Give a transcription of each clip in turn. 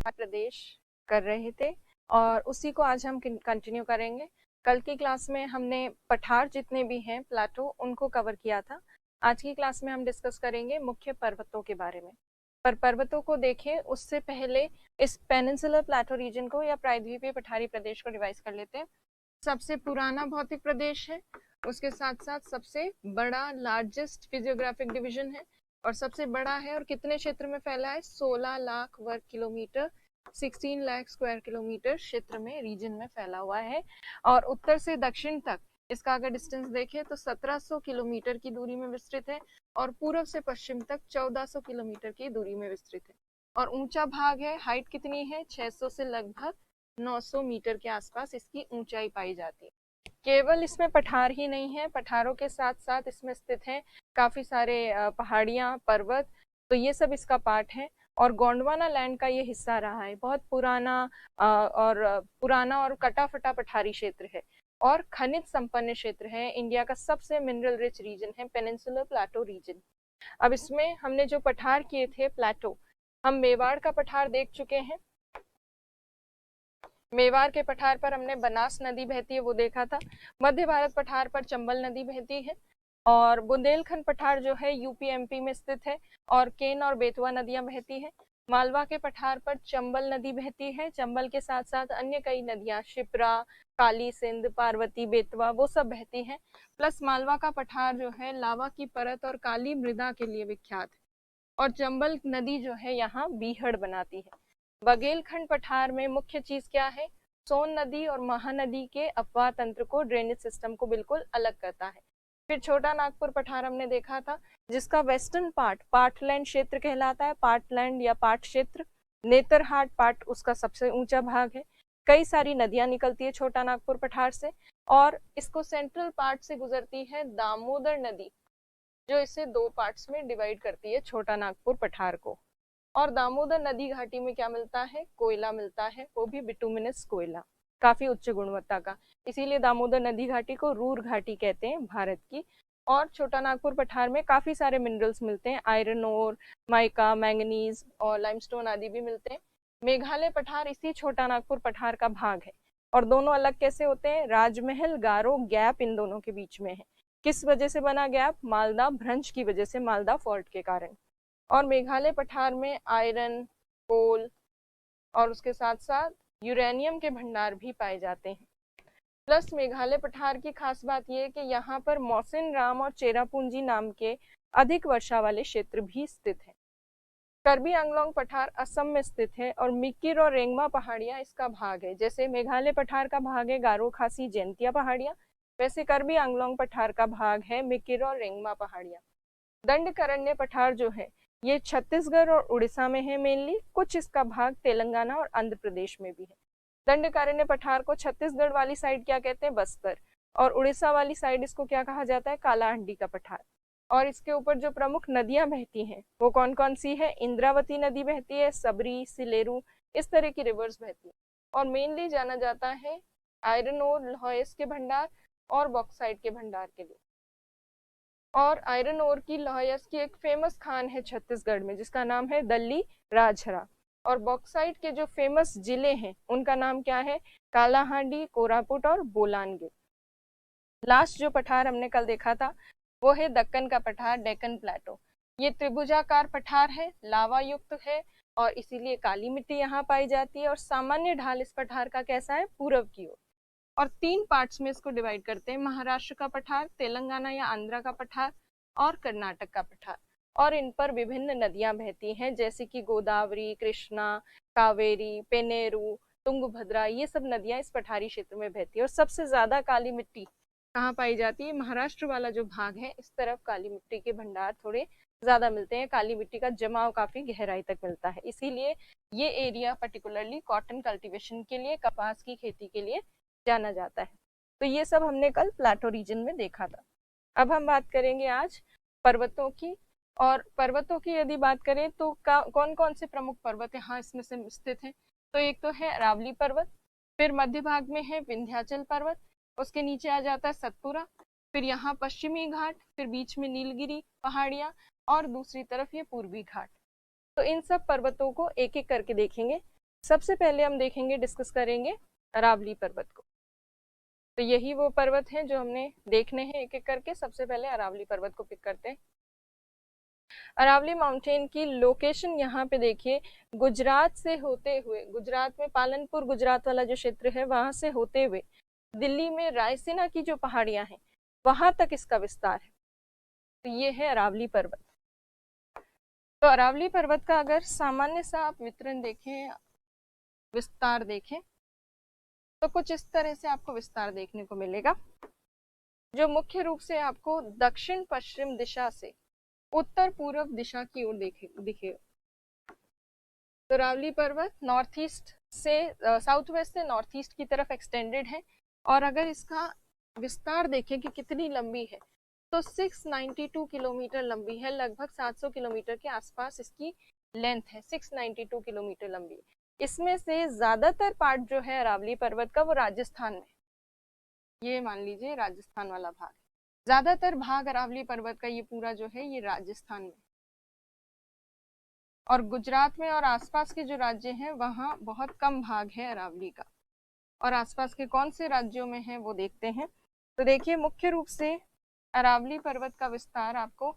प्रदेश कर रहे थे और उसी को आज हम कंटिन्यू करेंगे। कल की क्लास में हमने पठार जितने भी हैं प्लाटो उनको कवर किया था। आज की क्लास में हम डिस्कस करेंगे मुख्य पर्वतों के बारे में। पर पर्वतों को देखें उससे पहले इस पेनिनसुलर प्लाटो रीजन को या प्रायद्वीपीय पठारी प्रदेश को रिवाइज कर लेते हैं। सबसे पुराना भौतिक प्रदेश है, उसके साथ साथ सबसे बड़ा लार्जेस्ट फिजियोग्राफिक डिवीजन है और सबसे बड़ा है और कितने क्षेत्र में फैला है, 16 लाख वर्ग किलोमीटर, 16 लाख स्क्वायर किलोमीटर क्षेत्र में रीजन में फैला हुआ है। और उत्तर से दक्षिण तक इसका अगर डिस्टेंस देखें तो 1700 किलोमीटर की दूरी में विस्तृत है और पूर्व से पश्चिम तक 1400 किलोमीटर की दूरी में विस्तृत है। और ऊंचा भाग है, हाइट कितनी है, 600 से लगभग 900 मीटर के आसपास इसकी ऊंचाई पाई जाती है। केवल इसमें पठार ही नहीं है, पठारों के साथ साथ इसमें स्थित हैं काफी सारे पहाड़ियां, पर्वत, तो ये सब इसका पार्ट है। और गोंडवाना लैंड का ये हिस्सा रहा है, बहुत पुराना और कटा फटा पठारी क्षेत्र है और खनिज संपन्न क्षेत्र है। इंडिया का सबसे मिनरल रिच रीजन है पेनिनसुलर प्लाटो रीजन। अब इसमें हमने जो पठार किए थे प्लाटो, हम मेवाड़ का पठार देख चुके हैं। मेवाड़ के पठार पर हमने बनास नदी बहती है वो देखा था। मध्य भारत पठार पर चंबल नदी बहती है और बुंदेलखंड पठार जो है यूपी एमपी में स्थित है और केन और बेतवा नदियां बहती है। मालवा के पठार पर चंबल नदी बहती है, चंबल के साथ साथ अन्य कई नदियां शिप्रा, काली सिंध, पार्वती, बेतवा वो सब बहती हैं। प्लस मालवा का पठार जो है लावा की परत और काली मृदा के लिए विख्यात है और चंबल नदी जो है यहाँ बीहड़ बनाती है। बघेलखंड पठार में मुख्य चीज क्या है, सोन नदी और महानदी के अपवाह तंत्र को, ड्रेनेज सिस्टम को बिल्कुल अलग करता है। फिर छोटा नागपुर पठार हमने देखा था जिसका वेस्टर्न पार्ट पार्टलैंड क्षेत्र कहलाता है, पार्टलैंड या पाट क्षेत्र। नेतरहाट पाट उसका सबसे ऊंचा भाग है। कई सारी नदियां निकलती है छोटा नागपुर पठार से और इसको सेंट्रल पार्ट से गुजरती है दामोदर नदी, जो इसे दो पार्ट्स में डिवाइड करती है छोटा नागपुर पठार को। और दामोदर नदी घाटी में क्या मिलता है, कोयला मिलता है, वो भी बिटुमिनस कोयला, काफी उच्च गुणवत्ता का। इसीलिए दामोदर नदी घाटी को रूर घाटी कहते हैं भारत की। और छोटा नागपुर पठार में काफी सारे मिनरल्स मिलते हैं, आयरन ओर, माइका, मैंगनीज और लाइमस्टोन आदि भी मिलते हैं। मेघालय पठार इसी छोटा नागपुर पठार का भाग है और दोनों अलग कैसे होते हैं, राजमहल गारो गैप इन दोनों के बीच में है। किस वजह से बना गैप, मालदा भ्रंश की वजह से, मालदा फॉल्ट के कारण। और मेघालय पठार में आयरन, कोल और उसके साथ साथ यूरेनियम के भंडार भी पाए जाते हैं। प्लस मेघालय पठार की खास बात यह है कि यहाँ पर मौसिन राम और चेरापूंजी नाम के अधिक वर्षा वाले क्षेत्र भी स्थित हैं। कर्बी आंगलोंग पठार असम में स्थित है और मिकिर और रेंगमा पहाड़ियां इसका भाग है। जैसे मेघालय पठार का भाग है गारो खासी जैंतिया पहाड़ियां, वैसे कर्बी आंगलोंग पठार का भाग है मिकिर और रेंगमा पहाड़ियां। दंडकारण्य पठार जो है ये छत्तीसगढ़ और उड़ीसा में है मेनली, कुछ इसका भाग तेलंगाना और आंध्र प्रदेश में भी है। दंडकारण्य पठार को छत्तीसगढ़ वाली साइड क्या कहते हैं, बस्तर, और उड़ीसा वाली साइड इसको क्या कहा जाता है, कालाहांडी का पठार। और इसके ऊपर जो प्रमुख नदियां बहती हैं वो कौन कौन सी है, इंद्रावती नदी बहती है, सबरी, सिलेरू, इस तरह की रिवर्स बहती है। और मेनली जाना जाता है आयरन ओर, लौह के भंडार और बॉक्साइट के भंडार के लिए। और आयरन ओर की, लौह की एक फेमस खान है छत्तीसगढ़ में जिसका नाम है दल्ली राजहरा। और बॉक्साइट के जो फेमस जिले हैं उनका नाम क्या है, कालाहांडी, कोरापुट और बोलानगिर। लास्ट जो पठार हमने कल देखा था वो है दक्कन का पठार, डेक्कन प्लेटो। ये त्रिभुजाकार पठार है, लावा युक्त है और इसीलिए काली मिट्टी यहाँ पाई जाती है। और सामान्य ढाल इस पठार का कैसा है, पूरब की ओर। और तीन पार्ट्स में इसको डिवाइड करते हैं, महाराष्ट्र का पठार, तेलंगाना या आंध्रा का पठार और कर्नाटक का पठार। और इन पर विभिन्न नदियां बहती हैं जैसे कि गोदावरी, कृष्णा, कावेरी, पेनेरू, तुंगभद्रा, ये सब नदियां इस पठारी क्षेत्र में बहती है। और सबसे ज्यादा काली मिट्टी कहाँ पाई जाती है, महाराष्ट्र वाला जो भाग है इस तरफ काली मिट्टी के भंडार थोड़े ज्यादा मिलते हैं, काली मिट्टी का जमाव काफी गहराई तक मिलता है। इसीलिए ये एरिया पर्टिकुलरली कॉटन कल्टीवेशन के लिए, कपास की खेती के लिए जाना जाता है। तो ये सब हमने कल प्लाटो रीजन में देखा था। अब हम बात करेंगे आज पर्वतों की। और पर्वतों की यदि बात करें तो कौन कौन से प्रमुख पर्वत यहाँ इसमें से स्थित हैं, तो एक तो है अरावली पर्वत, फिर मध्य भाग में है विंध्याचल पर्वत, उसके नीचे आ जाता है सतपुरा, फिर यहाँ पश्चिमी घाट, फिर बीच में नीलगिरी पहाड़ियां और दूसरी तरफ ये पूर्वी घाट। तो इन सब पर्वतों को एक एक करके देखेंगे। सबसे पहले हम देखेंगे, डिस्कस करेंगे अरावली पर्वत को। तो यही वो पर्वत हैं जो हमने देखने हैं एक एक करके। सबसे पहले अरावली पर्वत को पिक करते हैं। अरावली माउंटेन की लोकेशन यहाँ पे देखिए, गुजरात से होते हुए, गुजरात में पालनपुर गुजरात वाला जो क्षेत्र है वहां से होते हुए दिल्ली में रायसीना की जो पहाड़ियां हैं वहां तक इसका विस्तार है। तो ये है अरावली पर्वत। तो अरावली पर्वत का अगर सामान्य सा आप वितरण देखें, विस्तार देखें, तो कुछ इस तरह से आपको विस्तार देखने को मिलेगा, जो मुख्य रूप से आपको दक्षिण पश्चिम दिशा से उत्तर पूर्व दिशा की ओर दिखेगा। तो अरावली पर्वत नॉर्थ ईस्ट से, साउथ वेस्ट से नॉर्थ ईस्ट की तरफ एक्सटेंडेड है। और अगर इसका विस्तार देखें कि कितनी लंबी है, तो 692 किलोमीटर लंबी है, लगभग 700 किलोमीटर के आसपास इसकी लेंथ है। 692 किलोमीटर लंबी। इसमें से ज्यादातर पार्ट जो है अरावली पर्वत का वो राजस्थान में, ये मान लीजिए राजस्थान वाला भाग, ज्यादातर भाग अरावली पर्वत का ये पूरा जो है ये राजस्थान में, और गुजरात में और आसपास के जो राज्य हैं वहाँ बहुत कम भाग है अरावली का। और आसपास के कौन से राज्यों में है वो देखते हैं। तो देखिए, मुख्य रूप से अरावली पर्वत का विस्तार आपको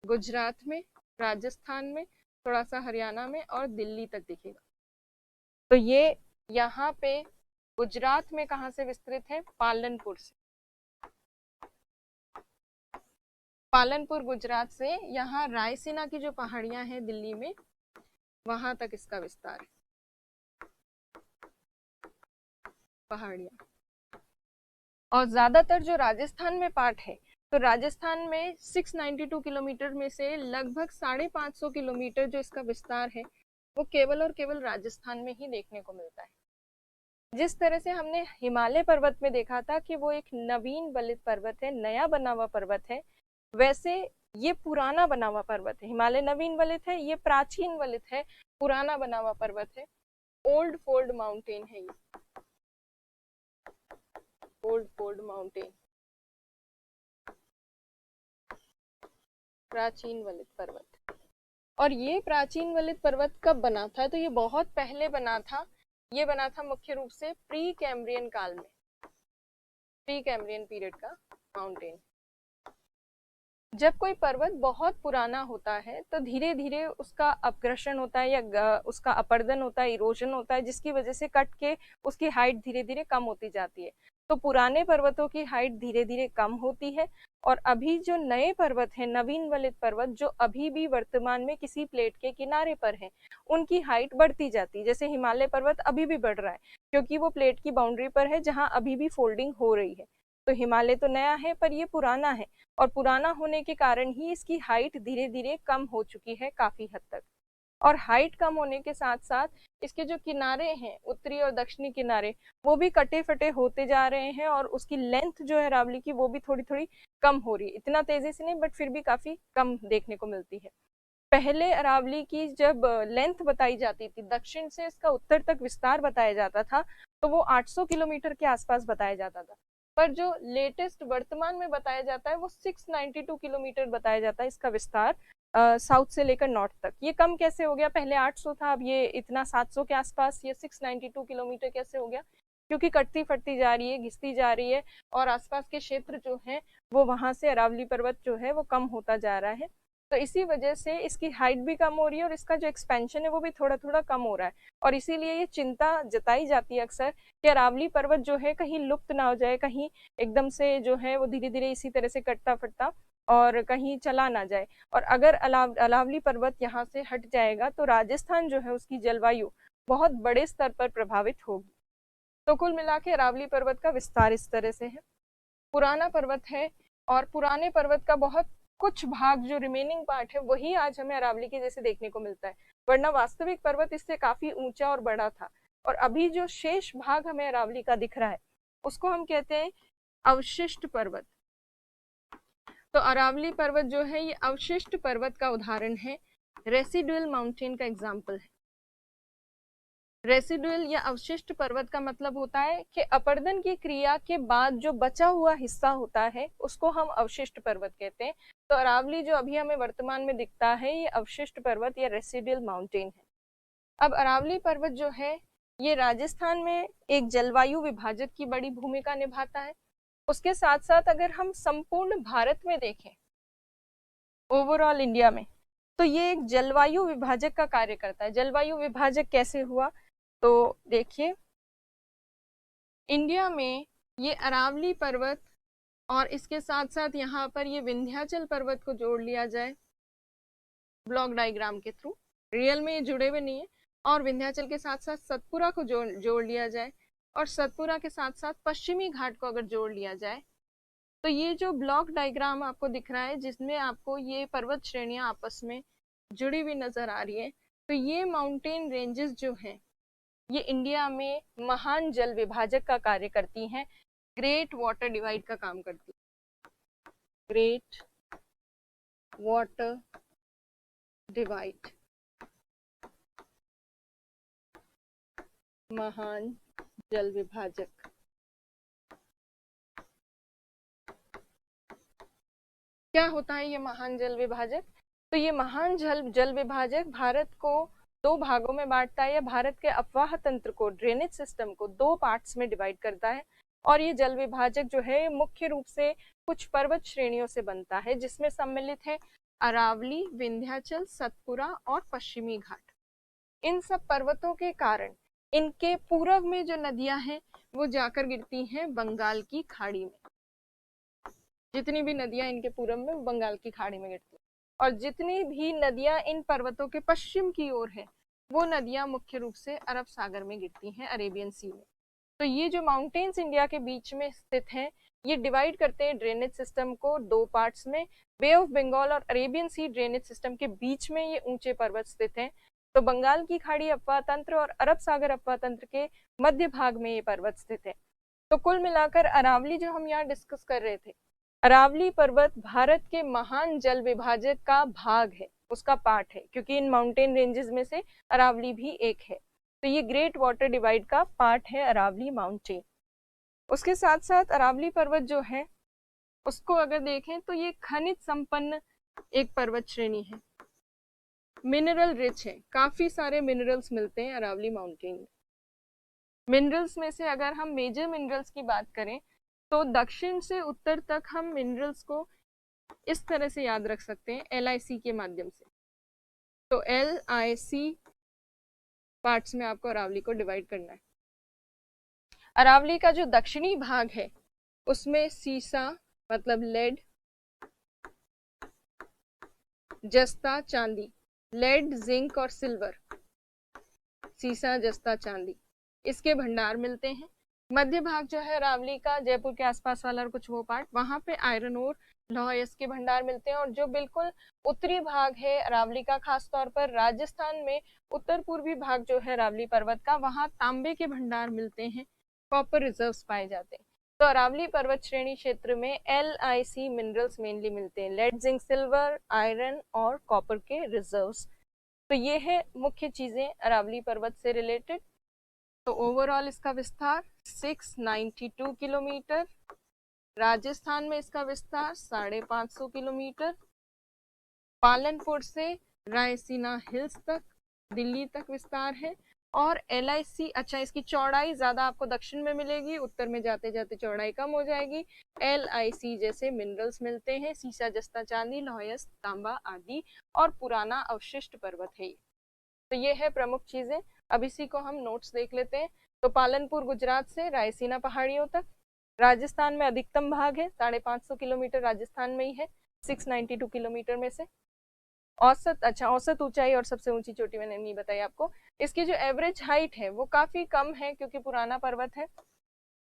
गुजरात में, राजस्थान में, थोड़ा सा हरियाणा में और दिल्ली तक दिखेगा। तो ये यहाँ पे गुजरात में कहाँ से विस्तृत है? पालनपुर से। पालनपुर गुजरात से यहाँ रायसीना की जो पहाड़ियां हैं दिल्ली में, वहां तक इसका विस्तार है। पहाड़ियां, और ज्यादातर जो राजस्थान में पार्ट है, तो राजस्थान में 692 किलोमीटर में से लगभग 550 किलोमीटर जो इसका विस्तार है वो केवल और केवल राजस्थान में ही देखने को मिलता है। जिस तरह से हमने हिमालय पर्वत में देखा था कि वो एक नवीन वलित पर्वत है, नया बना हुआ पर्वत है, वैसे ये पुराना बना हुआ पर्वत है। हिमालय नवीन वलित है, ये प्राचीन वलित है, पुराना बना हुआ पर्वत है। ओल्ड फोल्ड माउंटेन है ये, ओल्ड फोल्ड माउंटेन, प्राचीन वलित पर्वत। और ये प्राचीन वलित पर्वत कब बना था? तो ये बहुत पहले बना था। ये बना था मुख्य रूप से प्री कैम्ब्रियन काल में, प्री कैम्ब्रियन पीरियड का माउंटेन। जब कोई पर्वत बहुत पुराना होता है तो धीरे धीरे उसका अपग्रशन होता है या उसका अपर्दन होता है, इरोजन होता है, जिसकी वजह से कट के उसकी हाइट धीरे धीरे कम होती जाती है। तो पुराने पर्वतों की हाइट धीरे धीरे कम होती है, और अभी जो नए पर्वत हैं, नवीन वलित पर्वत, जो अभी भी वर्तमान में किसी प्लेट के किनारे पर हैं, उनकी हाइट बढ़ती जाती है। जैसे हिमालय पर्वत अभी भी बढ़ रहा है क्योंकि वो प्लेट की बाउंड्री पर है जहाँ अभी भी फोल्डिंग हो रही है। तो हिमालय तो नया है पर ये पुराना है, और पुराना होने के कारण ही इसकी हाइट धीरे धीरे कम हो चुकी है काफी हद तक। और हाइट कम होने के साथ साथ इसके जो किनारे हैं, उत्तरी और दक्षिणी किनारे, वो भी कटे फटे होते जा रहे हैं, और उसकी लेंथ जो है अरावली की वो भी थोड़ी थोड़ी कम हो रही है। इतना तेजी से नहीं, बट फिर भी काफी कम देखने को मिलती है। पहले अरावली की जब लेंथ बताई जाती थी, दक्षिण से इसका उत्तर तक विस्तार बताया जाता था, तो वो 800 किलोमीटर के आसपास बताया जाता था। पर जो लेटेस्ट वर्तमान में बताया जाता है वो 692 किलोमीटर बताया जाता है इसका विस्तार, साउथ से लेकर नॉर्थ तक। ये कम कैसे हो गया? पहले 800 था, अब ये इतना 700 के आसपास, ये 692 किलोमीटर कैसे हो गया? क्योंकि कटती फटती जा रही है, घिसती जा रही है, और आसपास के क्षेत्र जो है वो वहां से अरावली पर्वत जो है वो कम होता जा रहा है। तो इसी वजह से इसकी हाइट भी कम हो रही है, और इसका जो एक्सपेंशन है वो भी थोड़ा थोड़ा कम हो रहा है। और इसीलिए ये चिंता जताई जाती है अक्सर कि अरावली पर्वत जो है कहीं लुप्त ना हो जाए, कहीं एकदम से जो है वो धीरे धीरे इसी तरह से कटता फटता और कहीं चला ना जाए। और अगर अरावली पर्वत यहाँ से हट जाएगा तो राजस्थान जो है उसकी जलवायु बहुत बड़े स्तर पर प्रभावित होगी। तो कुल मिला के अरावली पर्वत का विस्तार इस तरह से है। पुराना पर्वत है, और पुराने पर्वत का बहुत कुछ भाग जो रिमेनिंग पार्ट है वही आज हमें अरावली के जैसे देखने को मिलता है, वरना वास्तविक पर्वत इससे काफी ऊंचा और बड़ा था। और अभी जो शेष भाग हमें अरावली का दिख रहा है उसको हम कहते हैं अवशिष्ट पर्वत। तो अरावली पर्वत जो है ये अवशिष्ट पर्वत का उदाहरण है, रेसिडुअल माउंटेन का एग्जाम्पल है। रेसिडुअल या अवशिष्ट पर्वत का मतलब होता है कि अपर्दन की क्रिया के बाद जो बचा हुआ हिस्सा होता है उसको हम अवशिष्ट पर्वत कहते हैं। तो अरावली जो अभी हमें वर्तमान में दिखता है ये अवशिष्ट पर्वत या रेसिडुअल माउंटेन है। अब अरावली पर्वत जो है ये राजस्थान में एक जलवायु विभाजक की बड़ी भूमिका निभाता है। उसके साथ साथ अगर हम संपूर्ण भारत में देखें, ओवरऑल इंडिया में, तो ये एक जलवायु विभाजक का कार्य करता है। जलवायु विभाजक कैसे हुआ, तो देखिए इंडिया में ये अरावली पर्वत और इसके साथ साथ यहाँ पर ये विंध्याचल पर्वत को जोड़ लिया जाए ब्लॉक डायग्राम के थ्रू, रियल में ये जुड़े हुए नहीं है, और विंध्याचल के साथ साथ सतपुरा को जोड़ लिया जाए, और सतपुरा के साथ साथ पश्चिमी घाट को अगर जोड़ लिया जाए, तो ये जो ब्लॉक डायग्राम आपको दिख रहा है जिसमें आपको ये पर्वत श्रेणियां आपस में जुड़ी हुई नजर आ रही है, तो ये माउंटेन रेंजेस जो हैं ये इंडिया में महान जल विभाजक का कार्य करती हैं, ग्रेट वाटर डिवाइड का काम करती है। ग्रेट वाटर डिवाइड, महान जल विभाजक। क्या होता है ये महान जल विभाजक? तो ये महान जल विभाजक भारत को दो भागों में बांटता है, या भारत के अपवाह तंत्र को, ड्रेनेज सिस्टम को दो पार्ट्स में डिवाइड करता है। और ये जल विभाजक जो है मुख्य रूप से कुछ पर्वत श्रेणियों से बनता है, जिसमें सम्मिलित है अरावली, विंध्याचल, सतपुरा और पश्चिमी घाट। इन सब पर्वतों के कारण इनके पूर्व में जो नदियां हैं वो जाकर गिरती हैं बंगाल की खाड़ी में। जितनी भी नदियां इनके पूर्व में बंगाल की खाड़ी में गिरती हैं, और जितनी भी नदियां इन पर्वतों के पश्चिम की ओर है वो नदियां मुख्य रूप से अरब सागर में गिरती हैं, अरेबियन सी में। तो ये जो माउंटेन्स इंडिया के बीच में स्थित हैं ये डिवाइड करते हैं ड्रेनेज सिस्टम को दो पार्ट्स में। बे ऑफ बंगाल और अरेबियन सी ड्रेनेज सिस्टम के बीच में ये ऊंचे पर्वत स्थित हैं। तो बंगाल की खाड़ी अपवाह तंत्र और अरब सागर अपवाह तंत्र के मध्य भाग में ये पर्वत स्थित है। तो कुल मिलाकर अरावली जो हम यहाँ डिस्कस कर रहे थे, अरावली पर्वत भारत के महान जल विभाजक का भाग है, उसका पार्ट है, क्योंकि इन माउंटेन रेंजेस में से अरावली भी एक है। तो ये ग्रेट वाटर डिवाइड का पार्ट है अरावली माउंटेन। उसके साथ साथ अरावली पर्वत जो है उसको अगर देखें तो ये खनिज संपन्न एक पर्वत श्रेणी है, मिनरल रिच है, काफी सारे मिनरल्स मिलते हैं अरावली माउंटेन में। मिनरल्स में से अगर हम मेजर मिनरल्स की बात करें तो दक्षिण से उत्तर तक हम मिनरल्स को इस तरह से याद रख सकते हैं, LIC के माध्यम से। तो LIC पार्ट्स में आपको अरावली को डिवाइड करना है। अरावली का जो दक्षिणी भाग है उसमें सीसा मतलब लेड, जस्ता चांदी, लेड, जिंक और सिल्वर, सीसा, जस्ता, चांदी, इसके भंडार मिलते हैं। मध्य भाग जो है अरावली का, जयपुर के आसपास वाला और कुछ वो पार्ट, वहां पे आयरन और लौह अयस्क के भंडार मिलते हैं। और जो बिल्कुल उत्तरी भाग है अरावली का, खास तौर पर राजस्थान में उत्तर पूर्वी भाग जो है अरावली पर्वत का, वहां तांबे के भंडार मिलते हैं, कॉपर रिजर्व्स पाए जाते हैं। तो अरावली पर्वत श्रेणी क्षेत्र में LIC मिनरल्स मेनली मिलते हैं, लेड, जिंक, सिल्वर, आयरन और कॉपर के रिजर्व्स। तो ये है मुख्य चीजें अरावली पर्वत से रिलेटेड। तो ओवरऑल इसका विस्तार 692 किलोमीटर, राजस्थान में इसका विस्तार 550 किलोमीटर, पालनपुर से रायसीना हिल्स तक, दिल्ली तक विस्तार है। और LIC, अच्छा इसकी चौड़ाई ज्यादा आपको दक्षिण में मिलेगी, उत्तर में जाते जाते चौड़ाई कम हो जाएगी। LIC जैसे मिनरल्स मिलते हैं, सीसा, जस्ता, चांदी, लौह अयस्क, तांबा आदि, और पुराना अवशिष्ट पर्वत है। तो ये है प्रमुख चीजें। अब इसी को हम नोट्स देख लेते हैं। तो पालनपुर गुजरात से रायसीना पहाड़ियों तक, राजस्थान में अधिकतम भाग है, 550 किलोमीटर राजस्थान में ही है 692 किलोमीटर में से। औसत, अच्छा औसत ऊंचाई और सबसे ऊंची चोटी मैंने नहीं बताई आपको। इसकी जो एवरेज हाइट है वो काफी कम है क्योंकि पुराना पर्वत है,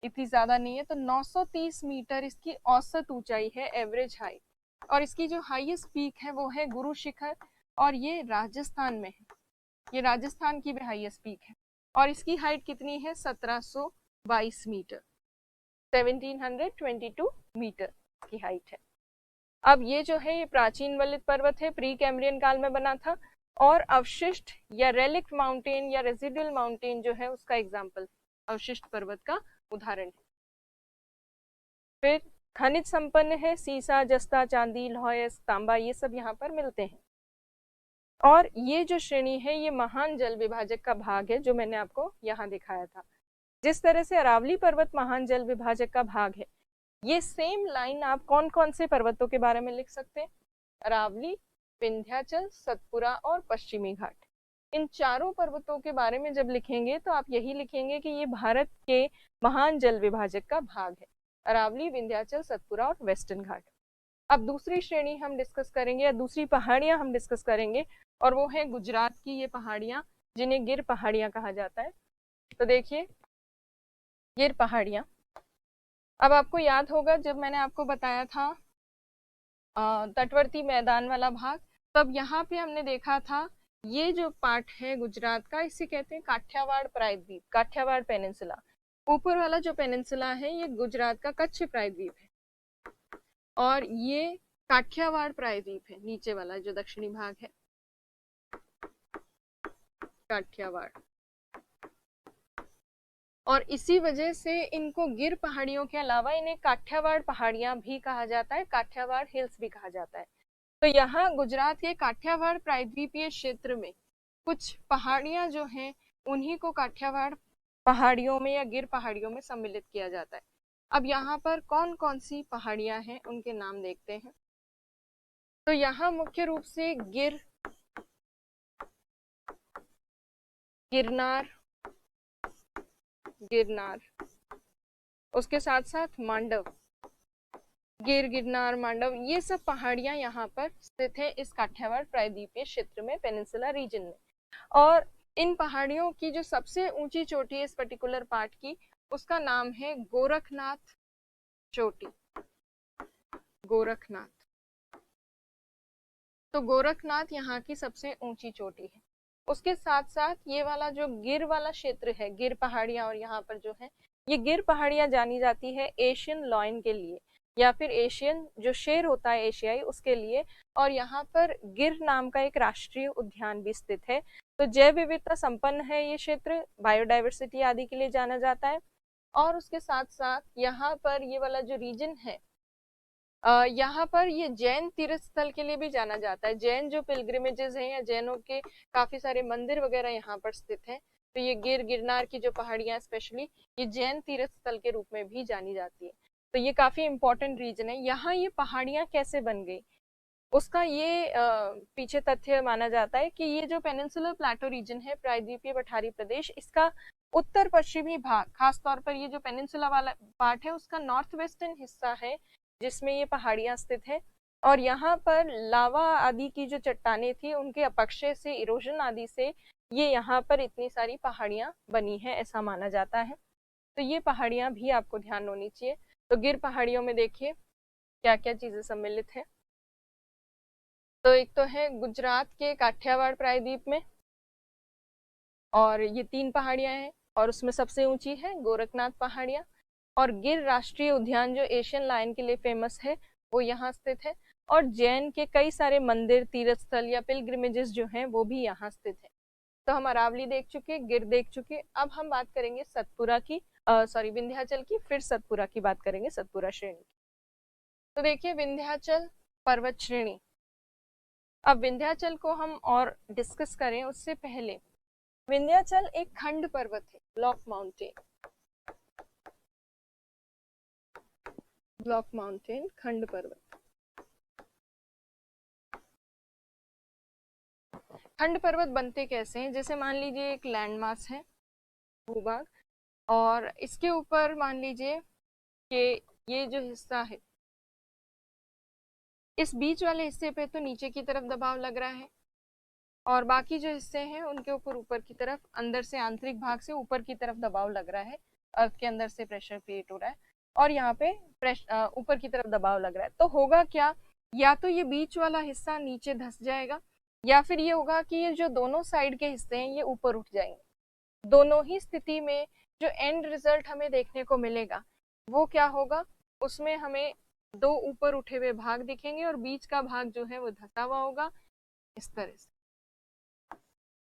इतनी ज्यादा नहीं है। तो 930 मीटर इसकी औसत ऊंचाई है, एवरेज हाइट। और इसकी जो हाईएस्ट पीक है वो है गुरु शिखर, और ये राजस्थान में है, ये राजस्थान की भी हाईएस्ट पीक है। और इसकी हाइट कितनी है? 1722 मीटर, 1722 मीटर की हाइट है। अब ये जो है ये प्राचीन वलित पर्वत है, प्री कैम्ब्रियन काल में बना था, और अवशिष्ट या रेलिक्ट माउंटेन या रेजिडुअल माउंटेन जो है उसका एग्जाम्पल, अवशिष्ट पर्वत का उदाहरण है। फिर खनिज संपन्न है, सीसा, जस्ता, चांदी, लौह अयस्क, तांबा, ये सब यहाँ पर मिलते हैं। और ये जो श्रेणी है ये महान जल विभाजक का भाग है, जो मैंने आपको यहाँ दिखाया था। जिस तरह से अरावली पर्वत महान जल विभाजक का भाग है, ये सेम लाइन आप कौन कौन से पर्वतों के बारे में लिख सकते हैं? अरावली, विंध्याचल, सतपुरा और पश्चिमी घाट। इन चारों पर्वतों के बारे में जब लिखेंगे तो आप यही लिखेंगे कि ये भारत के महान जल विभाजक का भाग है, अरावली, विंध्याचल, सतपुरा और वेस्टर्न घाट। अब दूसरी श्रेणी हम डिस्कस करेंगे, या दूसरी पहाड़ियां हम डिस्कस करेंगे, और वो है गुजरात की ये पहाड़ियां, जिन्हें गिर पहाड़ियां कहा जाता है। तो देखिए गिर पहाड़ियां, अब आपको याद होगा जब मैंने आपको बताया था तटवर्ती मैदान वाला भाग, तब यहाँ पे हमने देखा था ये जो पार्ट है गुजरात का, इसे कहते हैं काठियावाड़ प्रायद्वीप, काठियावाड़ पेनिनसुला। ऊपर वाला जो पेनिनसुला है ये गुजरात का कच्छ प्रायद्वीप है, और ये काठियावाड़ प्रायद्वीप है, नीचे वाला जो दक्षिणी भाग है काठियावाड़। और इसी वजह से इनको गिर पहाड़ियों के अलावा इन्हें काठियावाड़ पहाड़ियां भी कहा जाता है, काठियावाड़ हिल्स भी कहा जाता है। तो यहाँ गुजरात के काठियावाड़ प्रायद्वीपीय क्षेत्र में कुछ पहाड़ियां जो हैं उन्हीं को काठियावाड़ पहाड़ियों में या गिर पहाड़ियों में सम्मिलित किया जाता है। अब यहाँ पर कौन कौन सी पहाड़ियां हैं उनके नाम देखते हैं। तो यहाँ मुख्य रूप से गिरनार, उसके साथ साथ मांडव, गिरनार, मांडव, ये सब पहाड़ियां यहाँ पर स्थित है इस काठियावाड़ प्रायद्वीपीय क्षेत्र में, पेनिनसुला रीजन में। और इन पहाड़ियों की जो सबसे ऊंची चोटी है इस पर्टिकुलर पार्ट की, उसका नाम है गोरखनाथ चोटी, गोरखनाथ। तो गोरखनाथ यहाँ की सबसे ऊंची चोटी है। उसके साथ साथ ये वाला जो गिर वाला क्षेत्र है, गिर पहाड़ियां, और यहाँ पर जो है ये गिर पहाड़ियां जानी जाती है एशियन लॉयन के लिए, या फिर एशियन जो शेर होता है एशियाई, उसके लिए। और यहाँ पर गिर नाम का एक राष्ट्रीय उद्यान भी स्थित है। तो जैव विविधता संपन्न है ये क्षेत्र, बायोडाइवर्सिटी आदि के लिए जाना जाता है। और उसके साथ साथ यहाँ पर ये वाला जो रीजन है, यहाँ पर ये जैन तीर्थ स्थल के लिए भी जाना जाता है। जैन जो पिलग्रिमेजेस हैं या जैनों के काफी सारे मंदिर वगैरह यहाँ पर स्थित हैं। तो ये गिरनार की जो पहाड़ियां स्पेशली ये जैन तीर्थ स्थल के रूप में भी जानी जाती है। तो ये काफी इंपॉर्टेंट रीजन है। यहाँ ये पहाड़ियां कैसे बन गई, उसका ये पीछे तथ्य माना जाता है कि ये जो पेनिनसुलर प्लेटो रीजन है, प्रायद्वीपीय पठारी प्रदेश, इसका उत्तर पश्चिमी भाग, खासतौर पर ये जो पेनिनसुला वाला पार्ट है उसका नॉर्थ वेस्टर्न हिस्सा है जिसमें ये पहाड़ियां स्थित है। और यहाँ पर लावा आदि की जो चट्टानें थी उनके अपक्षय से, इरोजन आदि से ये यहाँ पर इतनी सारी पहाड़ियां बनी है, ऐसा माना जाता है। तो ये पहाड़ियां भी आपको ध्यान होनी चाहिए। तो गिर पहाड़ियों में देखिए क्या क्या चीजें सम्मिलित है। तो एक तो है गुजरात के काठियावाड़ प्रायद्वीप में, और ये 3 पहाड़ियां हैं, और उसमें सबसे ऊंची है गोरखनाथ पहाड़ियां। और गिर राष्ट्रीय उद्यान जो एशियन लायन के लिए फेमस है वो यहाँ स्थित है। और जैन के कई सारे मंदिर, तीर्थ स्थल या पिलग्रिमेजेस जो हैं वो भी यहाँ स्थित है। तो हम अरावली देख चुके, गिर देख चुके। अब हम बात करेंगे सतपुरा की, विंध्याचल की, फिर सतपुरा की बात करेंगे, सतपुरा श्रेणी की। तो देखिए विंध्याचल पर्वत श्रेणी। अब विंध्याचल को हम और डिस्कस करें उससे पहले, विंध्याचल एक खंड पर्वत है, ब्लॉक माउंटेन, ब्लॉक माउंटेन, खंड पर्वत। खंड पर्वत बनते कैसे हैं? जैसे मान लीजिए एक लैंडमास है, भूभाग, और इसके ऊपर मान लीजिए कि ये जो हिस्सा है, इस बीच वाले हिस्से पे तो नीचे की तरफ दबाव लग रहा है, और बाकी जो हिस्से हैं उनके ऊपर ऊपर की तरफ, अंदर से आंतरिक भाग से ऊपर की तरफ दबाव लग रहा है, अर्थ के अंदर से प्रेशर क्रिएट हो रहा है, और यहाँ पे ऊपर की तरफ दबाव लग रहा है। तो होगा क्या, या तो ये बीच वाला हिस्सा नीचे धंस जाएगा, या फिर ये होगा कि ये जो दोनों साइड के हिस्से हैं ये ऊपर उठ जाएंगे। दोनों ही स्थिति में जो एंड रिजल्ट हमें देखने को मिलेगा वो क्या होगा, उसमें हमें 2 ऊपर उठे हुए भाग दिखेंगे और बीच का भाग जो है वो धंसा हुआ होगा इस तरह से।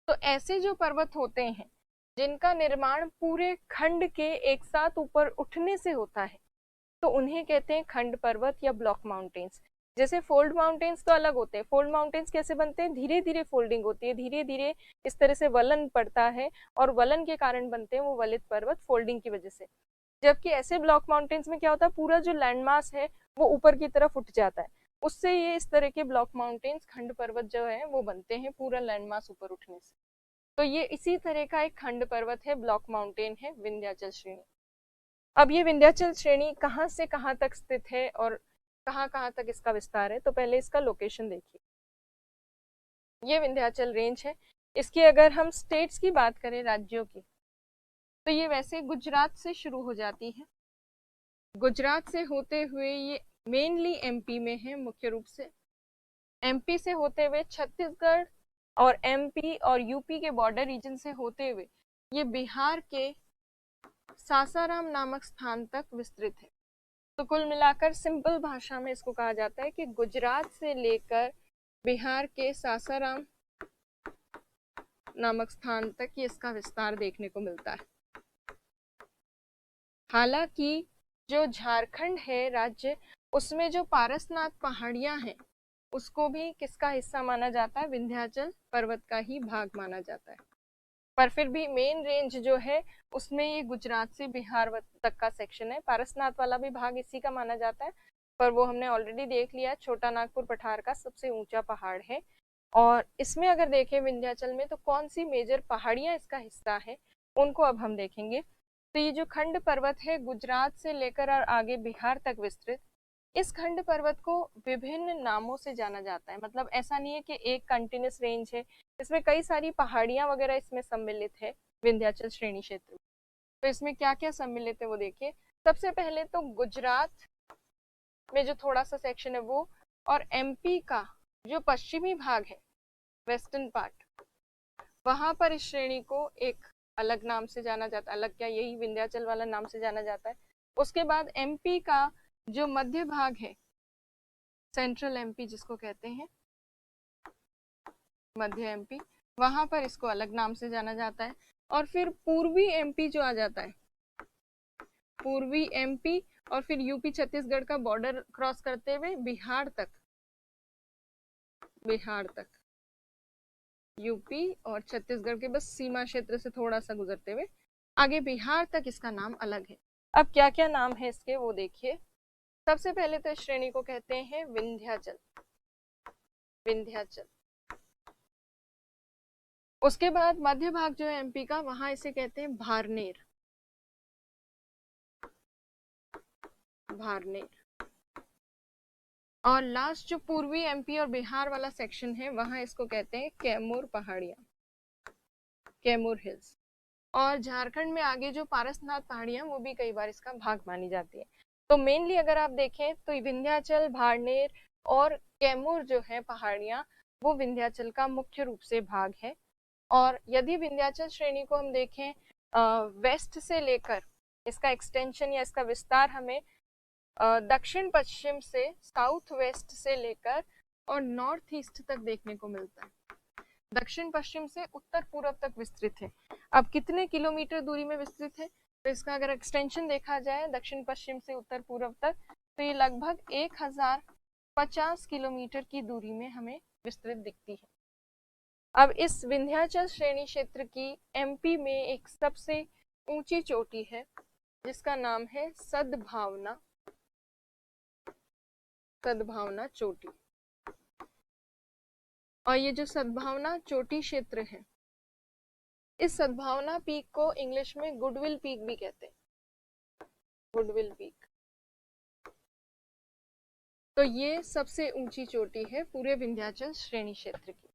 तो ऐसे जो पर्वत होते हैं जिनका निर्माण पूरे खंड के एक साथ ऊपर उठने से होता है, तो उन्हें कहते हैं खंड पर्वत या ब्लॉक माउंटेन्स। जैसे फोल्ड माउंटेन्स तो अलग होते हैं। फोल्ड माउंटेन्स कैसे बनते हैं, धीरे धीरे फोल्डिंग होती है, धीरे धीरे इस तरह से वलन पड़ता है और वलन के कारण बनते हैं वो वलित पर्वत फोल्डिंग की वजह से। जबकि ऐसे ब्लॉक माउंटेन्स में क्या होता है, पूरा जो लैंडमास है वो ऊपर की तरफ उठ जाता है, उससे ये इस तरह के ब्लॉक माउंटेन्स खंड पर्वत जो है वो बनते हैं, पूरा लैंडमास ऊपर उठने से। तो ये इसी तरह का एक खंड पर्वत है, ब्लॉक माउंटेन है विंध्याचल श्रेणी। अब ये विंध्याचल श्रेणी कहाँ से कहाँ तक स्थित है और कहाँ कहाँ तक इसका विस्तार है, तो पहले इसका लोकेशन देखिए। ये विंध्याचल रेंज है। इसकी अगर हम स्टेट्स की बात करें, राज्यों की, तो ये वैसे गुजरात से शुरू हो जाती है। गुजरात से होते हुए ये मेनली एमपी में है, मुख्य रूप से एमपी से होते हुए छत्तीसगढ़ और एमपी और यूपी के बॉर्डर रीजन से होते हुए ये बिहार के सासाराम नामक स्थान तक विस्तृत है। तो कुल मिलाकर सिंपल भाषा में इसको कहा जाता है कि गुजरात से लेकर बिहार के सासाराम नामक स्थान तक ये इसका विस्तार देखने को मिलता है। हालांकि जो झारखंड है राज्य, उसमें जो पारसनाथ पहाड़ियां हैं उसको भी किसका हिस्सा माना जाता है, विंध्याचल पर्वत का ही भाग माना जाता है। पर फिर भी मेन रेंज जो है उसमें ये गुजरात से बिहार तक का सेक्शन है। पारसनाथ वाला भी भाग इसी का माना जाता है, पर वो हमने ऑलरेडी देख लिया, छोटा नागपुर पठार का सबसे ऊंचा पहाड़ है। और इसमें अगर देखें विंध्याचल में तो कौन सी मेजर पहाड़ियां इसका हिस्सा है, उनको अब हम देखेंगे। तो ये जो खंड पर्वत है गुजरात से लेकर और आगे बिहार तक विस्तृत, इस खंड पर्वत को विभिन्न नामों से जाना जाता है। मतलब ऐसा नहीं है कि एक कंटिन्यूस रेंज है, इसमें कई सारी पहाड़ियां वगैरह इसमें सम्मिलित है विंध्याचल श्रेणी क्षेत्र। तो इसमें क्या क्या सम्मिलित है वो देखिए। सबसे पहले तो गुजरात में जो थोड़ा सा सेक्शन है वो, और एमपी का जो पश्चिमी भाग है, वेस्टर्न पार्ट, वहां पर इस श्रेणी को एक अलग नाम से जाना जाता है। अलग क्या, यही विंध्याचल वाला नाम से जाना जाता है। उसके बाद एमपी का जो मध्य भाग है, सेंट्रल एमपी जिसको कहते हैं, मध्य एमपी, वहां पर इसको अलग नाम से जाना जाता है। और फिर पूर्वी एमपी जो आ जाता है, पूर्वी एमपी, और फिर यूपी छत्तीसगढ़ का बॉर्डर क्रॉस करते हुए बिहार तक, बिहार तक, यूपी और छत्तीसगढ़ के बस सीमा क्षेत्र से थोड़ा सा गुजरते हुए आगे बिहार तक इसका नाम अलग है। अब क्या क्या नाम है इसके वो देखिए। सबसे पहले तो इस श्रेणी को कहते हैं विंध्याचल, विंध्याचल। उसके बाद मध्य भाग जो है एमपी का, वहां इसे कहते हैं भारनेर, भारनेर। और लास्ट जो पूर्वी एमपी और बिहार वाला सेक्शन है, वहां इसको कहते हैं कैमूर पहाड़ियां, कैमूर हिल्स। और झारखंड में आगे जो पारसनाथ पहाड़ियां, वो भी कई बार इसका भाग मानी जाती है। तो मेनली अगर आप देखें तो विंध्याचल, भारनेर और कैमूर जो है पहाड़ियां, वो विंध्याचल का मुख्य रूप से भाग है। और यदि विंध्याचल श्रेणी को हम देखें वेस्ट से लेकर, इसका एक्सटेंशन या इसका विस्तार हमें दक्षिण पश्चिम से, साउथ वेस्ट से लेकर और नॉर्थ ईस्ट तक देखने को मिलता है। दक्षिण पश्चिम से उत्तर पूर्व तक विस्तृत है। अब कितने किलोमीटर दूरी में विस्तृत है, तो इसका अगर एक्सटेंशन देखा जाए दक्षिण पश्चिम से उत्तर पूर्व तक, तो ये लगभग 1050 किलोमीटर की दूरी में हमें विस्तृत दिखती है। अब इस विंध्याचल श्रेणी क्षेत्र की एमपी में एक सबसे ऊंची चोटी है जिसका नाम है सद्भावना, सद्भावना चोटी। और ये जो सद्भावना चोटी क्षेत्र है, इस सद्भावना पीक को इंग्लिश में गुडविल पीक भी कहते हैं, गुडविल पीक। तो ये सबसे ऊंची चोटी है पूरे विंध्याचल श्रेणी क्षेत्र की।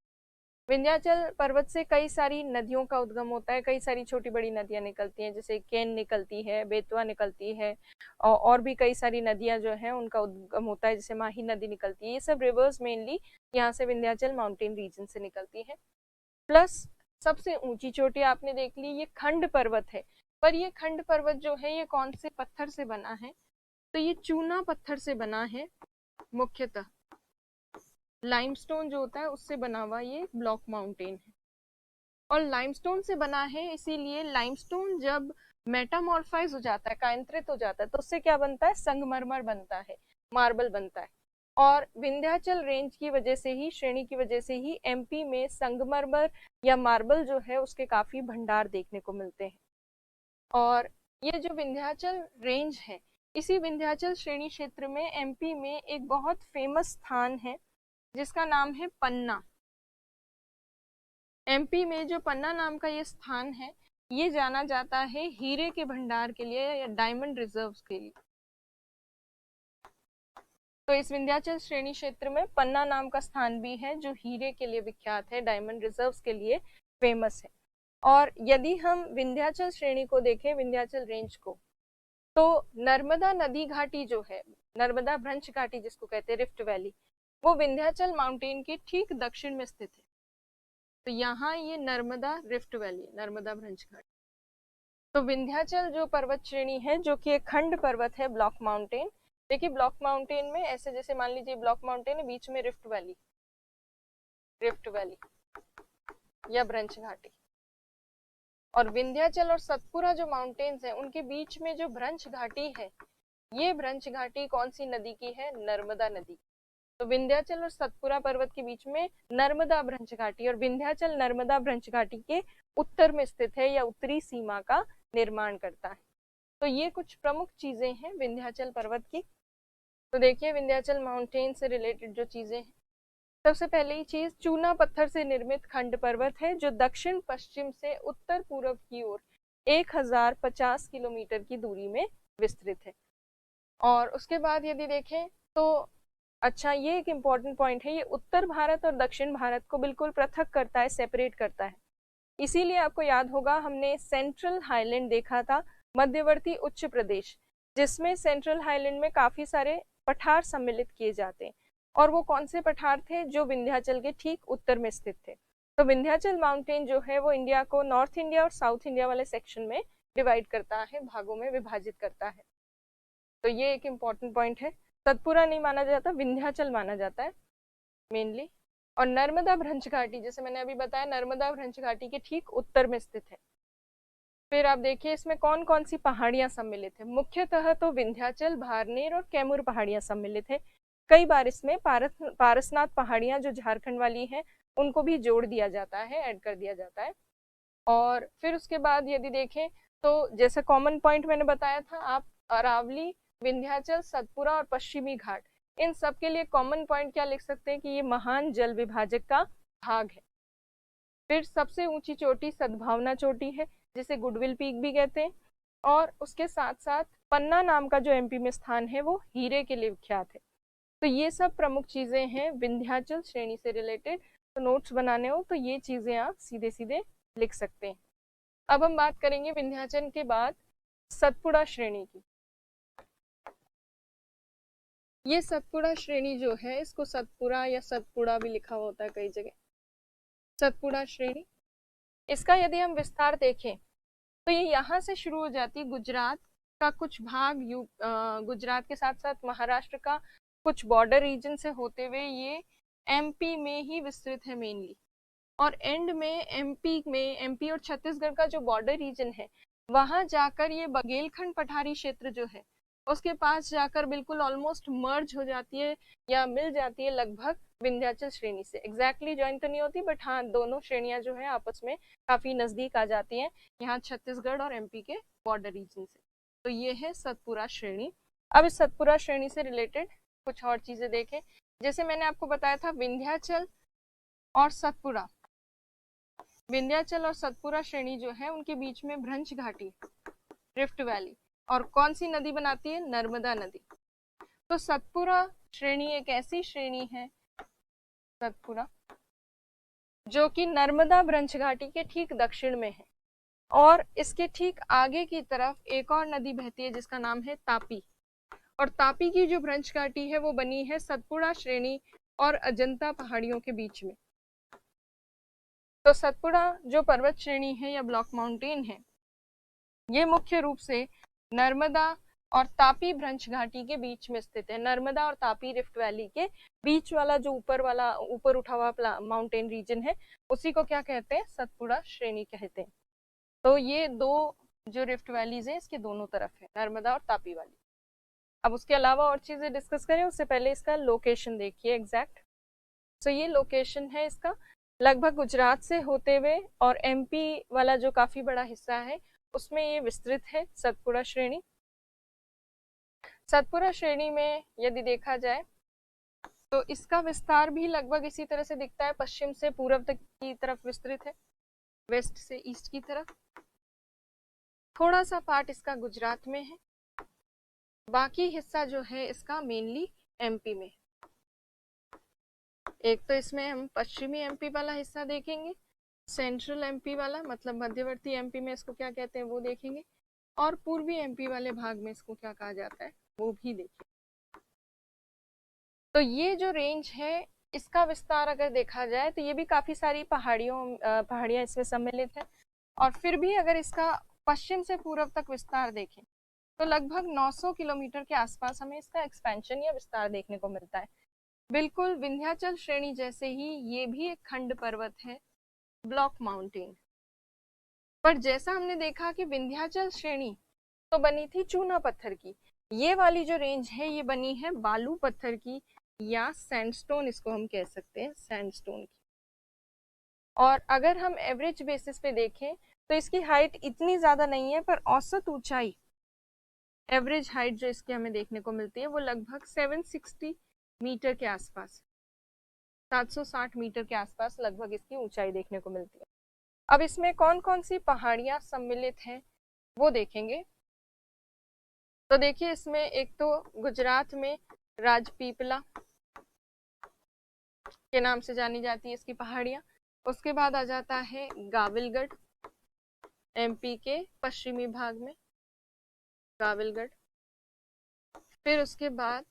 विंध्याचल पर्वत से कई सारी नदियों का उद्गम होता है, कई सारी छोटी बड़ी नदियां निकलती हैं, जैसे केन निकलती है, बेतवा निकलती है, और भी कई सारी नदियां जो हैं उनका उद्गम होता है, जैसे माही नदी निकलती है। ये सब रिवर्स मेनली यहाँ से विंध्याचल माउंटेन रीजन से निकलती है। प्लस सबसे ऊंची चोटी आपने देख ली, ये खंड पर्वत है। पर ये खंड पर्वत जो है ये कौन से पत्थर से बना है, तो ये चूना पत्थर से बना है, मुख्यतः लाइमस्टोन जो होता है उससे बना हुआ ये ब्लॉक माउंटेन है। और लाइमस्टोन से बना है इसीलिए लाइमस्टोन जब मेटामॉर्फाइज हो जाता है, कायांतरित हो जाता है, तो उससे क्या बनता है, संगमरमर बनता है, मार्बल बनता है। और विंध्याचल रेंज की वजह से ही, श्रेणी की वजह से ही एमपी में संगमरमर या मार्बल जो है उसके काफी भंडार देखने को मिलते हैं। और ये जो विंध्याचल रेंज है, इसी विंध्याचल श्रेणी क्षेत्र में एमपी में एक बहुत फेमस स्थान है जिसका नाम है पन्ना। एमपी में जो पन्ना नाम का ये स्थान है, ये जाना जाता है हीरे के भंडार के लिए या डायमंड रिजर्व्स के लिए। तो इस विंध्याचल श्रेणी क्षेत्र में पन्ना नाम का स्थान भी है जो हीरे के लिए विख्यात है, डायमंड रिजर्व्स के लिए फेमस है। और यदि हम विंध्याचल श्रेणी को देखें, विंध्याचल रेंज को, तो नर्मदा नदी घाटी जो है, नर्मदा भ्रंश घाटी जिसको कहते हैं, रिफ्ट वैली, वो विंध्याचल माउंटेन के ठीक दक्षिण में स्थित है। तो यहाँ ये नर्मदा रिफ्ट वैली, नर्मदा भ्रंश घाटी। तो विंध्याचल जो पर्वत श्रेणी है, जो कि एक खंड पर्वत है, ब्लॉक माउंटेन। देखिए ब्लॉक माउंटेन में ऐसे, जैसे मान लीजिए ब्लॉक माउंटेन है, बीच में रिफ्ट वैली, रिफ्ट वैली या भ्रंश घाटी। और विंध्याचल और सतपुरा जो माउंटेन्स हैं, उनके बीच में जो भ्रंश घाटी है, ये भ्रंश घाटी कौन सी नदी की है? नर्मदा नदी। तो विंध्याचल और सतपुरा पर्वत के बीच में नर्मदा भ्रंश घाटी, और विंध्याचल नर्मदा भ्रंश घाटी के उत्तर में स्थित है या उत्तरी सीमा का निर्माण करता है। तो ये कुछ प्रमुख चीजें हैं विंध्याचल पर्वत की। तो देखिए विंध्याचल माउंटेन से रिलेटेड जो चीजें हैं, सबसे पहली चीज, चूना पत्थर से निर्मित खंड पर्वत है जो दक्षिण पश्चिम से उत्तर पूर्व की ओर 1050 किलोमीटर की दूरी में विस्तृत है। और उसके बाद यदि देखें तो अच्छा, ये एक इम्पॉर्टेंट पॉइंट है, ये उत्तर भारत और दक्षिण भारत को बिल्कुल पृथक करता है, सेपरेट करता है। इसीलिए आपको याद होगा हमने सेंट्रल हाईलैंड देखा था, मध्यवर्ती उच्च प्रदेश, जिसमें सेंट्रल हाईलैंड में काफी सारे पठार सम्मिलित किए जाते हैं। और वो कौन से पठार थे? जो विंध्याचल के ठीक उत्तर में स्थित थे। तो विंध्याचल माउंटेन जो है वो इंडिया को नॉर्थ इंडिया और साउथ इंडिया वाले सेक्शन में डिवाइड करता है, भागों में विभाजित करता है। तो ये एक इम्पॉर्टेंट पॉइंट है। सतपुरा नहीं माना जाता, विंध्याचल माना जाता है मेनली। और नर्मदा भ्रंश घाटी, जैसे मैंने अभी बताया, नर्मदा भ्रंश घाटी के ठीक उत्तर में स्थित है। फिर आप देखिए इसमें कौन कौन सी पहाड़ियां सम्मिलित है। मुख्यतः तो विंध्याचल, भारनेर और कैमूर पहाड़ियां सम्मिलित है। कई बार इसमें पारसनाथ पहाड़ियां जो झारखंड वाली हैं, उनको भी जोड़ दिया जाता है, ऐड कर दिया जाता है। और फिर उसके बाद यदि देखें तो जैसे कॉमन पॉइंट मैंने बताया था, आप अरावली, विंध्याचल, सतपुरा और पश्चिमी घाट, इन सब के लिए कॉमन पॉइंट क्या लिख सकते हैं कि ये महान जल विभाजक का भाग है। फिर सबसे ऊंची चोटी सद्भावना चोटी है, जिसे गुडविल पीक भी कहते हैं। और उसके साथ साथ पन्ना नाम का जो एमपी में स्थान है, वो हीरे के लिए विख्यात है। तो ये सब प्रमुख चीजें हैं विंध्याचल श्रेणी से रिलेटेड। तो नोट्स बनाने हो तो ये चीजें आप सीधे सीधे लिख सकते हैं। अब हम बात करेंगे विंध्याचल के बाद सतपुड़ा श्रेणी की। ये सतपुड़ा श्रेणी जो है, इसको सतपुरा या सतपुड़ा भी लिखा होता है कई जगह, सतपुड़ा श्रेणी। इसका यदि हम विस्तार देखें तो ये यहाँ से शुरू हो जाती है, गुजरात का कुछ भाग, गुजरात के साथ साथ महाराष्ट्र का कुछ बॉर्डर रीजन से होते हुए ये एमपी में ही विस्तृत है मेनली। और एंड में एमपी और छत्तीसगढ़ का जो बॉर्डर रीजन है, वहां जाकर ये बघेलखंड पठारी क्षेत्र जो है, उसके पास जाकर बिल्कुल ऑलमोस्ट मर्ज हो जाती है या मिल जाती है लगभग विंध्याचल श्रेणी से। एग्जैक्टली ज्वाइन तो नहीं होती, बट हाँ, दोनों श्रेणियां जो है आपस में काफी नजदीक आ जाती हैं, यहाँ छत्तीसगढ़ और एमपी के बॉर्डर रीजन से। तो ये है सतपुरा श्रेणी। अब इस सतपुरा श्रेणी से रिलेटेड कुछ और चीजें देखें। जैसे मैंने आपको बताया था, विंध्याचल और सतपुरा, विंध्याचल और सतपुरा श्रेणी जो है उनके बीच में भ्रंश घाटी, रिफ्ट वैली, और कौन सी नदी बनाती है? नर्मदा नदी। तो सतपुरा श्रेणी एक ऐसी श्रेणी है, सतपुरा, जो कि नर्मदा भ्रंश घाटी के ठीक दक्षिण में है। और इसके ठीक आगे की तरफ एक और नदी बहती है जिसका नाम है तापी। और तापी की जो भ्रंश घाटी है वो बनी है सतपुड़ा श्रेणी और अजंता पहाड़ियों के बीच में। तो सतपुड़ा जो पर्वत श्रेणी है या ब्लॉक माउंटेन है, ये मुख्य रूप से नर्मदा और तापी भ्रंश घाटी के बीच में स्थित है। नर्मदा और तापी रिफ्ट वैली के बीच वाला जो ऊपर उठा हुआ माउंटेन रीजन है, उसी को क्या कहते हैं? सतपुड़ा श्रेणी कहते हैं। तो ये दो जो रिफ्ट वैलीज है, इसके दोनों तरफ है, नर्मदा और तापी वाली। अब उसके अलावा और चीजें डिस्कस करें उससे पहले इसका लोकेशन देखिए एग्जैक्ट। तो ये लोकेशन है इसका, लगभग गुजरात से होते हुए और एमपी वाला जो काफी बड़ा हिस्सा है उसमें ये विस्तृत है सतपुड़ा श्रेणी। सतपुड़ा श्रेणी में यदि देखा जाए तो इसका विस्तार भी लगभग इसी तरह से दिखता है, पश्चिम से पूर्व तक की तरफ विस्तृत है, वेस्ट से ईस्ट की तरफ। थोड़ा सा पार्ट इसका गुजरात में है, बाकी हिस्सा जो है इसका मेनली एमपी में। एक तो इसमें हम पश्चिमी एमपी वाला हिस्सा देखेंगे, सेंट्रल एमपी वाला मतलब मध्यवर्ती एमपी में इसको क्या कहते हैं वो देखेंगे, और पूर्वी एमपी वाले भाग में इसको क्या कहा जाता है वो भी देखेंगे। तो ये जो रेंज है इसका विस्तार अगर देखा जाए तो ये भी काफी सारी पहाड़ियां इसमें सम्मिलित है, और फिर भी अगर इसका पश्चिम से पूर्व तक विस्तार देखें तो लगभग 900 किलोमीटर के आसपास हमें इसका एक्सपेंशन या विस्तार देखने को मिलता है। बिल्कुल विंध्याचल श्रेणी जैसे ही ये भी एक खंड पर्वत है, ब्लॉक माउंटेन। पर जैसा हमने देखा कि विंध्याचल श्रेणी तो बनी थी चूना पत्थर की, ये वाली जो रेंज है ये बनी है बालू पत्थर की या सैंडस्टोन, इसको हम कह सकते हैं सैंडस्टोन की। और अगर हम एवरेज बेसिस पे देखें तो इसकी हाइट इतनी ज्यादा नहीं है, पर औसत ऊंचाई एवरेज हाइट जो इसकी हमें देखने को मिलती है वो लगभग 760 मीटर के आसपास, 760 मीटर के आसपास लगभग इसकी ऊंचाई देखने को मिलती है। अब इसमें कौन कौन सी पहाड़ियां सम्मिलित हैं वो देखेंगे। तो देखिए इसमें एक तो गुजरात में राजपीपला के नाम से जानी जाती है इसकी पहाड़ियां, उसके बाद आ जाता है गाविलगढ़, एमपी के पश्चिमी भाग में गाविलगढ़। फिर उसके बाद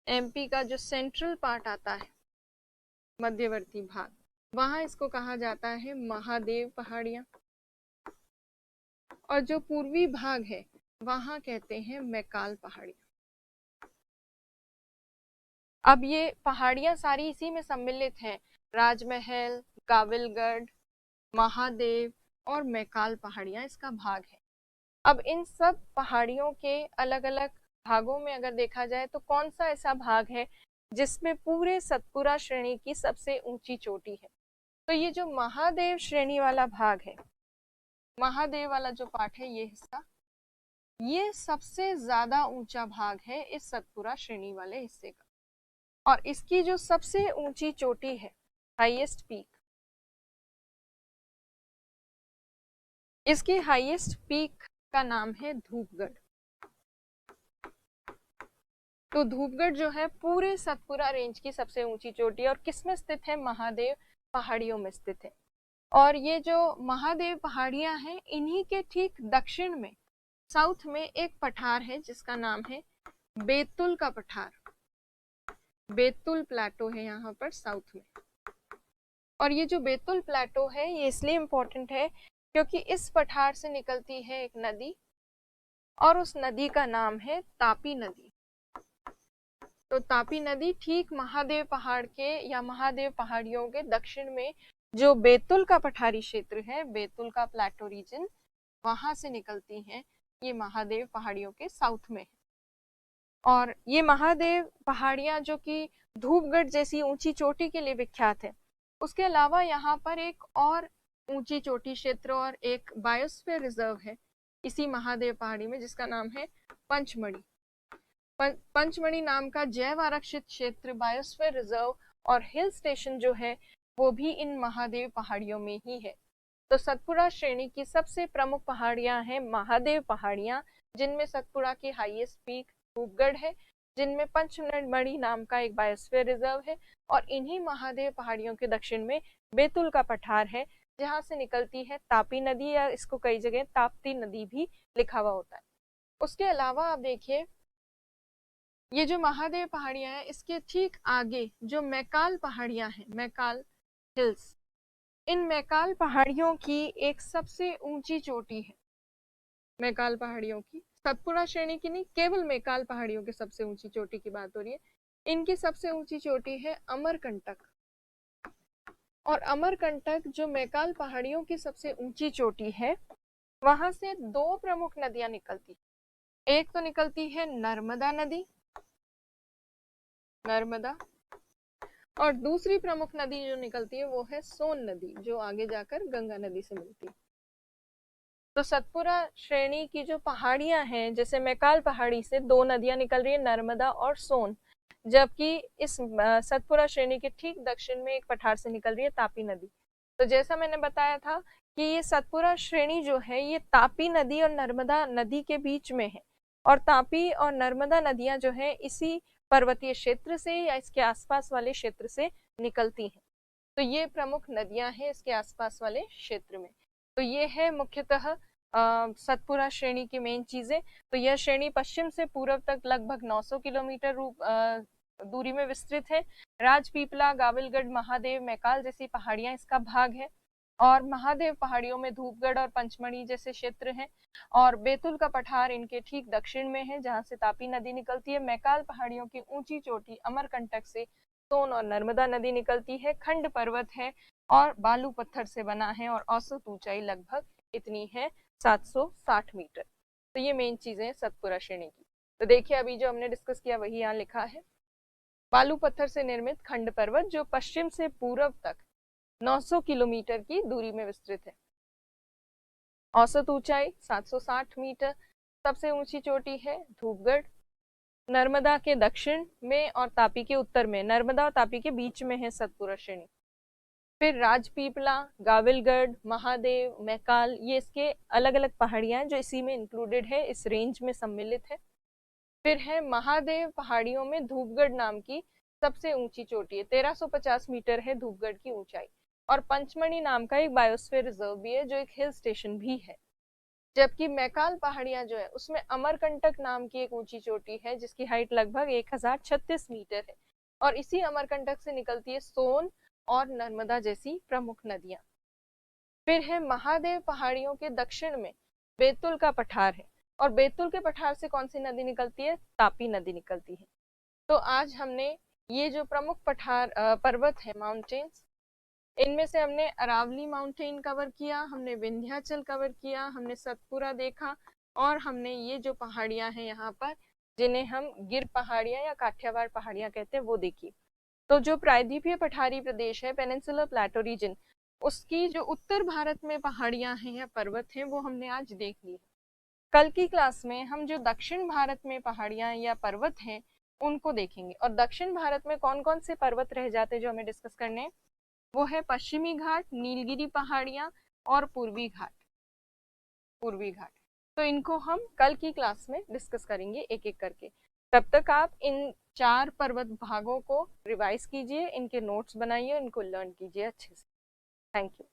एमपी का जो सेंट्रल पार्ट आता है मध्यवर्ती भाग, वहां इसको कहा जाता है महादेव पहाड़ियां, और जो पूर्वी भाग है वहां कहते हैं मैकाल पहाड़ियां। अब ये पहाड़ियां सारी इसी में सम्मिलित हैं, राजमहल, गाविलगढ़, महादेव और मैकाल पहाड़ियां इसका भाग है। अब इन सब पहाड़ियों के अलग अलग भागों में अगर देखा जाए तो कौन सा ऐसा भाग है जिसमें पूरे सतपुड़ा श्रेणी की सबसे ऊंची चोटी है, तो ये जो महादेव श्रेणी वाला भाग है, महादेव वाला जो पार्ट है ये हिस्सा, ये सबसे ज्यादा ऊंचा भाग है इस सतपुड़ा श्रेणी वाले हिस्से का। और इसकी जो सबसे ऊंची चोटी है, हाईएस्ट पीक, इसकी हाईएस्ट पीक का नाम है धूपगढ़। तो धूपगढ़ जो है पूरे सतपुड़ा रेंज की सबसे ऊंची चोटी है, और किसमें स्थित है, महादेव पहाड़ियों में स्थित है। और ये जो महादेव पहाड़ियां हैं इन्हीं के ठीक दक्षिण में साउथ में एक पठार है जिसका नाम है बेतुल का पठार, बेतुल प्लेटो है यहाँ पर साउथ में। और ये जो बेतुल प्लेटो है ये इसलिए इम्पोर्टेंट है क्योंकि इस पठार से निकलती है एक नदी, और उस नदी का नाम है तापी नदी। तो तापी नदी ठीक महादेव पहाड़ के या महादेव पहाड़ियों के दक्षिण में जो बेतुल का पठारी क्षेत्र है, बेतुल का प्लेटो रीजन, वहां से निकलती हैं ये महादेव पहाड़ियों के साउथ में। और ये महादेव पहाड़ियां जो कि धूपगढ़ जैसी ऊंची चोटी के लिए विख्यात है, उसके अलावा यहाँ पर एक और ऊंची चोटी क्षेत्र और एक बायोस्फीयर रिजर्व है इसी महादेव पहाड़ी में जिसका नाम है पंचमढ़ी। पंचमढ़ी नाम का जैव आरक्षित क्षेत्र, बायोस्फीयर रिजर्व और हिल स्टेशन जो है वो भी इन महादेव पहाड़ियों में ही है। तो सतपुड़ा श्रेणी की सबसे प्रमुख पहाड़ियां हैं महादेव पहाड़ियां, जिनमें सतपुड़ा की हाईएस्ट पीक धूपगढ़ है, जिनमें पंचमढ़ी नाम का एक बायोस्फीयर रिजर्व है, और इन्हीं महादेव पहाड़ियों के दक्षिण में बेतुल का पठार है जहां से निकलती है तापी नदी, या इसको कई जगह ताप्ती नदी भी लिखा हुआ होता है। उसके अलावा आप देखिए ये जो महादेव पहाड़ियां हैं इसके ठीक आगे जो मैकाल पहाड़ियां हैं, मैकाल हिल्स, इन मैकाल पहाड़ियों की एक सबसे ऊंची चोटी है, मैकाल पहाड़ियों की, सतपुड़ा श्रेणी की नहीं, केवल मैकाल पहाड़ियों की सबसे ऊंची चोटी की बात हो रही है। इनकी सबसे ऊंची चोटी है अमरकंटक, और अमरकंटक जो मैकाल पहाड़ियों की सबसे ऊंची चोटी है वहां से दो प्रमुख नदियां निकलती, एक तो निकलती है नर्मदा नदी, नर्मदा, और दूसरी प्रमुख नदी जो निकलती है वो है सोन नदी, जो आगे जाकर गंगा नदी से मिलती है। तो सतपुरा श्रेणी की जो पहाड़ियां हैं, जैसे मैकाल पहाड़ी से दो नदियां निकल रही है, नर्मदा और सोन, जबकि इस सतपुरा श्रेणी के ठीक दक्षिण में एक पठार से निकल रही है तापी नदी। तो जैसा मैंने बताया था कि ये सतपुरा श्रेणी जो है ये तापी नदी और नर्मदा नदी के बीच में है, और तापी और नर्मदा नदियां जो है इसी पर्वतीय क्षेत्र से या इसके आसपास वाले क्षेत्र से निकलती हैं। तो ये प्रमुख नदियां हैं इसके आसपास वाले क्षेत्र में। तो ये है मुख्यतः सतपुरा श्रेणी की मेन चीजें। तो यह श्रेणी पश्चिम से पूर्व तक लगभग 900 किलोमीटर दूरी में विस्तृत है। राजपीपला, गाविलगढ़, महादेव, मैकाल जैसी पहाड़ियां इसका भाग है, और महादेव पहाड़ियों में धूपगढ़ और पंचमढ़ी जैसे क्षेत्र हैं, और बैतुल का पठार इनके ठीक दक्षिण में है जहां से तापी नदी निकलती है। मैकाल पहाड़ियों की ऊंची चोटी अमरकंटक से सोन और नर्मदा नदी निकलती है। खंड पर्वत है और बालू पत्थर से बना है, और औसत ऊंचाई लगभग इतनी है 760 मीटर। तो ये मेन चीजें हैं सतपुरा श्रेणी की। तो देखिए अभी जो हमने डिस्कस किया वही यहाँ लिखा है। बालू पत्थर से निर्मित खंड पर्वत जो पश्चिम से पूर्व तक 900 किलोमीटर की दूरी में विस्तृत है। औसत ऊंचाई 760 मीटर। सबसे ऊंची चोटी है धूपगढ़, नर्मदा के दक्षिण में और तापी के उत्तर में, नर्मदा और तापी के बीच में है सतपुरा श्रेणी। फिर राजपीपला, गाविलगढ़, महादेव, मैकाल, ये इसके अलग अलग पहाड़ियां हैं जो इसी में इंक्लूडेड है, इस रेंज में सम्मिलित है। फिर है महादेव पहाड़ियों में धूपगढ़ नाम की सबसे ऊंची चोटी है, 1350 मीटर है धूपगढ़ की ऊंचाई। और पंचमढ़ी नाम का एक बायोस्फीयर रिजर्व भी है जो एक हिल स्टेशन भी है। जबकि मैकाल पहाड़ियां जो है उसमें अमरकंटक नाम की एक ऊंची चोटी है जिसकी हाइट लगभग 1036 मीटर है, और इसी अमरकंटक से निकलती है सोन और नर्मदा जैसी प्रमुख नदियां। फिर है महादेव पहाड़ियों के दक्षिण में बैतुल का पठार है, और बैतुल के पठार से कौन सी नदी निकलती है? तापी नदी निकलती है। तो आज हमने ये जो प्रमुख पठार पर्वत है, माउंटेन्स, इनमें से हमने अरावली माउंटेन कवर किया, हमने विंध्याचल कवर किया, हमने सतपुरा देखा, और हमने ये जो पहाड़ियां हैं यहाँ पर जिन्हें हम गिर पहाड़ियां या काठियावाड़ पहाड़ियां कहते हैं वो देखी। तो जो प्रायद्वीपीय पठारी प्रदेश है, पेनिनसुलर प्लेटो रीजन, उसकी जो उत्तर भारत में पहाड़ियां हैं या पर्वत हैं वो हमने आज देख ली। कल की क्लास में हम जो दक्षिण भारत में पहाड़ियां या पर्वत हैं उनको देखेंगे। और दक्षिण भारत में कौन कौन से पर्वत रह जाते हैं जो हमें डिस्कस करने हैं, वो है पश्चिमी घाट, नीलगिरी पहाड़ियां और पूर्वी घाट। पूर्वी घाट, तो इनको हम कल की क्लास में डिस्कस करेंगे एक एक करके। तब तक आप इन 4 पर्वत भागों को रिवाइज कीजिए, इनके नोट्स बनाइए, इनको लर्न कीजिए अच्छे से। Thank you.